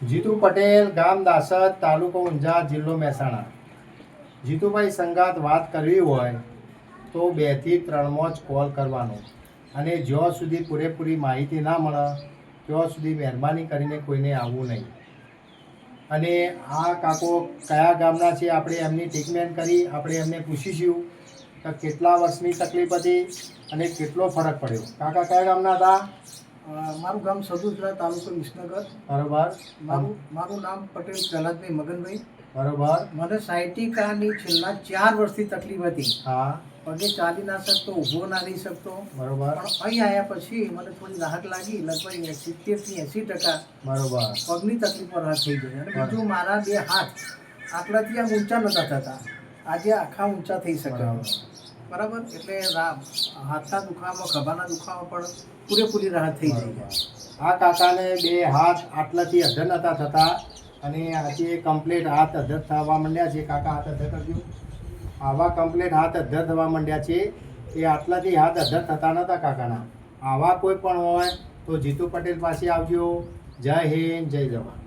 જીતુ પટેલ, ગામ દાસદ, તાલુકો ઊંઝા, જિલ્લો મહેસાણા. જીતુભાઈ સંગાત વાત કરવી હોય તો 2 થી 3 માં જ કોલ કરવાનો, અને જ્યાં સુધી પૂરેપૂરી માહિતી ના મળે ત્યાં સુધી મહેરબાની કરીને કોઈને આવવું નહીં. અને આ કાકો કયા ગામના છે આપણે એમની ટ્રીટમેન્ટ કરી, આપણે એમને પૂછીશું કે કેટલા વર્ષની તકલીફ હતી અને કેટલો ફરક પડ્યો. કાકા કયા ગામના હતા? મારું ગામ સદુસરા, તાલુકો વિસનગર. બરોબર. મારું નામ પટેલ પ્રહલાદભાઈ મગનભાઈ. બરોબર. મને સાયટિકાની છેલ્લા 4 વર્ષથી તકલીફ હતી. હા. પગે ચાલી ના શકતો, ઊભો ના રહી શકતો. બરોબર. પણ અહીં આવ્યા પછી મને થોડી રાહત લાગી, લગભગ 70 થી 80%. બરોબર. પગની તકલીફ પર રાહત થઈ ગઈ. અને બીજું, મારા 2 હાથ આટલાથી આમ ઊંચા નતા થતા, આજે આખા ઊંચા થઈ શકે. બરાબર. એટલે હાથના દુખાવામાં, ખભાના દુખાવામાં પણ પૂરેપૂરી રાહત થઈ જાય. આ કાકાને 2 હાથ આટલાથી અધર નતા થતા, અને આજે કમ્પ્લીટ હાથ અધર થવા માંડ્યા છે. કાકા હાથ અધર કરજો. આવા કમ્પ્લીટ હાથ અધર થવા માંડ્યા છે. એ આટલાથી હાથ અધર થતા નતા કાકાના. આવા કોઈ પણ હોય તો જીતુ પટેલ પાસે આવજો. જય હિન્દ, જય જવાન.